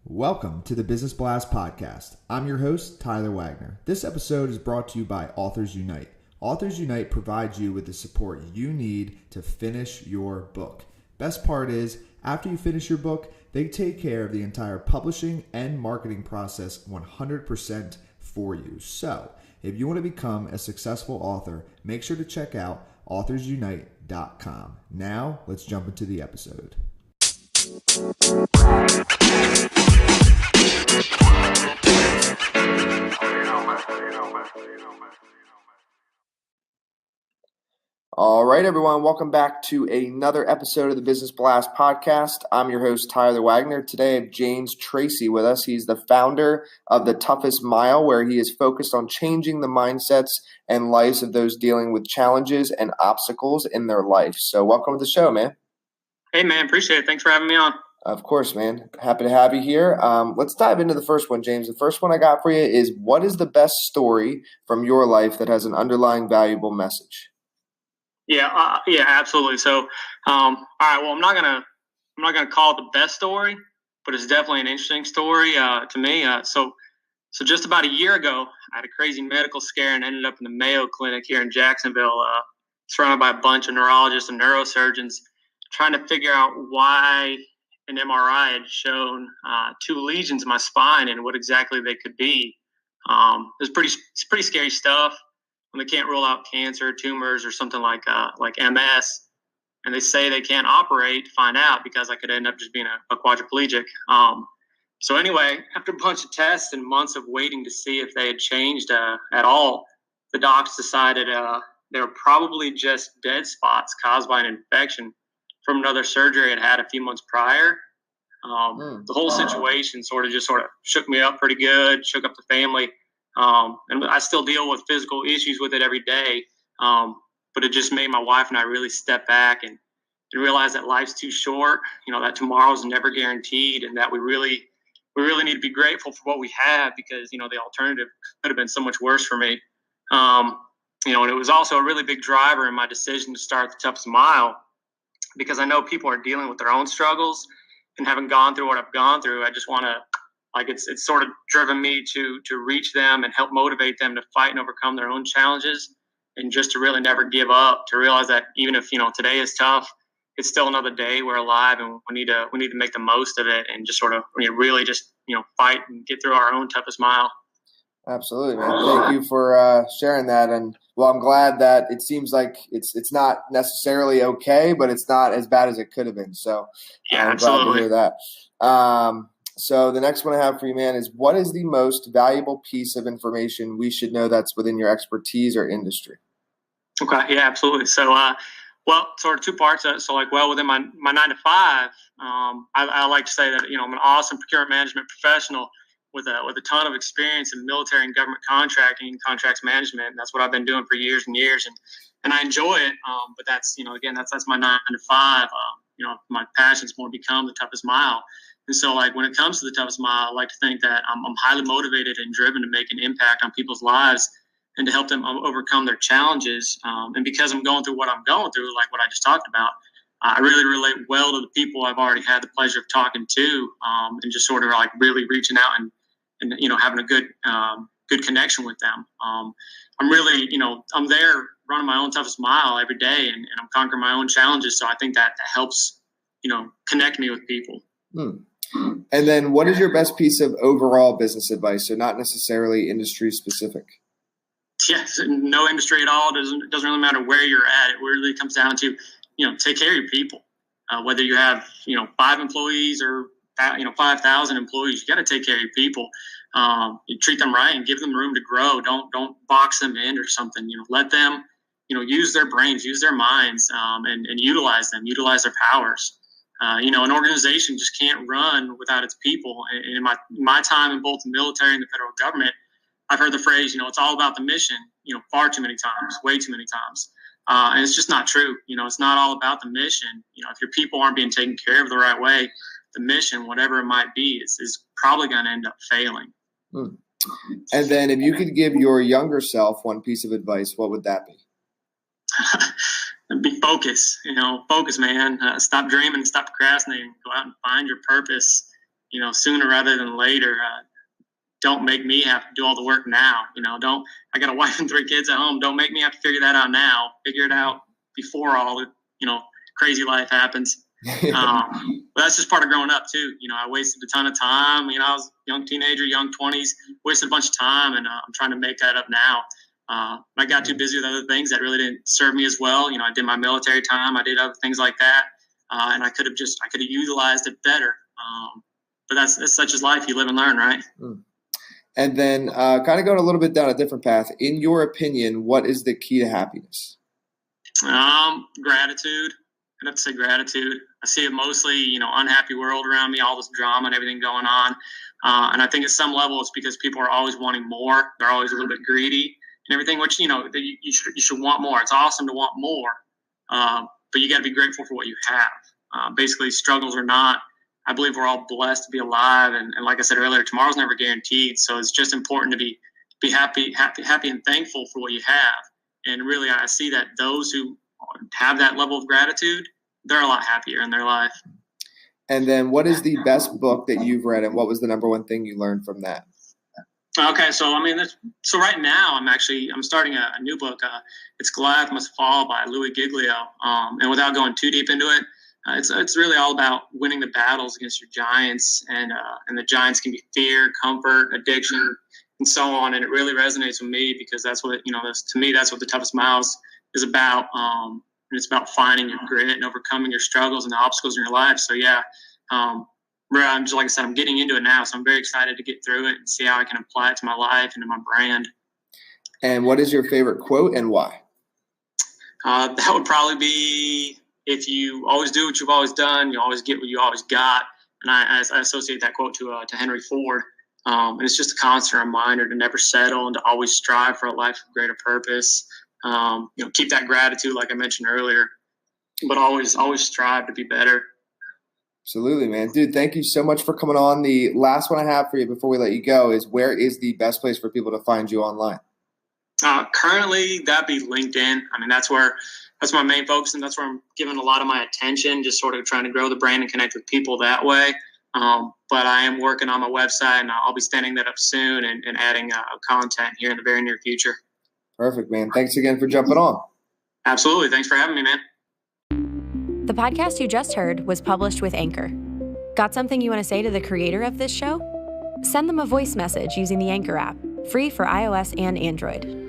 Welcome to the Business Blast Podcast. I'm your host, Tyler Wagner. This episode is brought to you by Authors Unite. Authors Unite provides you with the support you need to finish your book. Best part is, after you finish your book, they take care of the entire publishing and marketing process 100% for you. So, if you want to become a successful author, make sure to check out authorsunite.com. Now, let's jump into the episode. All right, everyone. Welcome back to another episode of the Business Blast Podcast. I'm your host, Tyler Wagner. Today, I have James Tracy with us. He's the founder of The Toughest Mile, where he is focused on changing the mindsets and lives of those dealing with challenges and obstacles in their life. So welcome to the show, man. Hey, man. Appreciate it. Thanks for having me on. Of course, man. Happy to have you here. Let's dive into the first one, James. The first one I got for you is, what is the best story from your life that has an underlying valuable message? Yeah, absolutely. So, all right. Well, I'm not gonna call it the best story, but it's definitely an interesting story to me. So just about a year ago, I had a crazy medical scare and ended up in the Mayo Clinic here in Jacksonville, surrounded by a bunch of neurologists and neurosurgeons, trying to figure out why an MRI had shown two lesions in my spine and what exactly they could be. It's pretty scary stuff when they can't rule out cancer, tumors, or something like MS, and they say they can't operate to find out because I could end up just being a quadriplegic. So anyway, after a bunch of tests and months of waiting to see if they had changed at all, the docs decided they were probably just dead spots caused by an infection from another surgery I'd had a few months prior. The whole situation sort of shook me up pretty good, shook up the family. And I still deal with physical issues with it every day. But it just made my wife and I really step back and realize that life's too short, that tomorrow's never guaranteed, and that we really need to be grateful for what we have, because, the alternative could have been so much worse for me. And it was also a really big driver in my decision to start The Toughest Mile, because I know people are dealing with their own struggles, and having gone through what I've gone through, I just want to, it's sort of driven me to reach them and help motivate them to fight and overcome their own challenges, and just to really never give up, to realize that even if, today is tough, it's still another day. We're alive, and we need to make the most of it, and just sort of really just, fight and get through our own toughest mile. Absolutely, man. Thank you for sharing that. And well, I'm glad that it seems like it's not necessarily okay, but it's not as bad as it could have been. So yeah, I'm absolutely. glad to hear that. So the next one I have for you, man, is, what is the most valuable piece of information we should know that's within your expertise or industry? Okay, yeah, absolutely. So, well, sort of two parts. Within my 9 to 5, I like to say that, I'm an awesome procurement management professional with a ton of experience in military and government contracting and contracts management. And that's what I've been doing for years and years, and I enjoy it. But that's, again, that's my 9 to 5. My passion's more become the toughest mile. And so, when it comes to the toughest mile, I like to think that I'm highly motivated and driven to make an impact on people's lives and to help them overcome their challenges. And because I'm going through what I'm going through, like what I just talked about, I really relate well to the people I've already had the pleasure of talking to, and just sort of really reaching out and having a good connection with them. I'm really, I'm there running my own toughest mile every day, and I'm conquering my own challenges. So I think that helps, connect me with people. And then, what is your best piece of overall business advice? So not necessarily industry specific. Yes, no industry at all. Doesn't really matter where you're at. It really comes down to, take care of your people. Whether you have, 5 employees or 5,000 employees, you got to take care of your people. You treat them right and give them room to grow. Don't box them in or something. Let them, use their brains, use their minds, and utilize them, utilize their powers. An organization just can't run without its people. And in my time in both the military and the federal government, I've heard the phrase, it's all about the mission, far too many times, way too many times. And it's just not true. It's not all about the mission. If your people aren't being taken care of the right way, the mission, whatever it might be, is probably going to end up failing. And then, if you could give your younger self one piece of advice, what would that be? Be focus, focus, man. Stop dreaming, stop procrastinating. Go out and find your purpose. sooner rather than later. Don't make me have to do all the work now. I got a wife and 3 kids at home. Don't make me have to figure that out now. Figure it out before all the, crazy life happens. But that's just part of growing up too. I wasted a ton of time. I was a young teenager, young 20s, wasted a bunch of time, and I'm trying to make that up now. I got too busy with other things that really didn't serve me as well. I did my military time. I did other things like that. And I could have utilized it better. But that's such as life. You live and learn, right? And then kind of going a little bit down a different path. In your opinion, what is the key to happiness? Gratitude. I'd have to say gratitude. I see it mostly, unhappy world around me, all this drama and everything going on. And I think at some level it's because people are always wanting more. They're always a little bit greedy and everything, which, you should want more. It's awesome to want more. But you got to be grateful for what you have. Basically, struggles or not, I believe we're all blessed to be alive. And like I said earlier, tomorrow's never guaranteed. So it's just important to be happy and thankful for what you have. And really, I see that those who have that level of gratitude, they're a lot happier in their life. And then what is the best book that you've read, and what was the number one thing you learned from that? Okay, so right now I'm starting a new book. It's Goliath Must Fall by Louis Giglio. And without going too deep into it, it's really all about winning the battles against your giants, and the giants can be fear, comfort, addiction, and so on. And it really resonates with me because that's what to me that's what the toughest miles is about. And it's about finding your grit and overcoming your struggles and the obstacles in your life. So yeah, I'm just, like I said, I'm getting into it now, so I'm very excited to get through it and see how I can apply it to my life and to my brand. And what is your favorite quote and why? That would probably be, if you always do what you've always done, you always get what you always got. And I associate that quote to Henry Ford. And it's just a constant reminder to never settle and to always strive for a life of greater purpose. Keep that gratitude, like I mentioned earlier, but always strive to be better. Absolutely, man. Dude, thank you so much for coming on. The last one I have for you before we let you go is, where is the best place for people to find you online? Currently, that'd be LinkedIn. That's my main focus, and that's where I'm giving a lot of my attention, just sort of trying to grow the brand and connect with people that way. But I am working on my website, and I'll be standing that up soon and adding content here in the very near future. Perfect, man. Thanks again for jumping on. Absolutely. Thanks for having me, man. The podcast you just heard was published with Anchor. Got something you want to say to the creator of this show? Send them a voice message using the Anchor app, free for iOS and Android.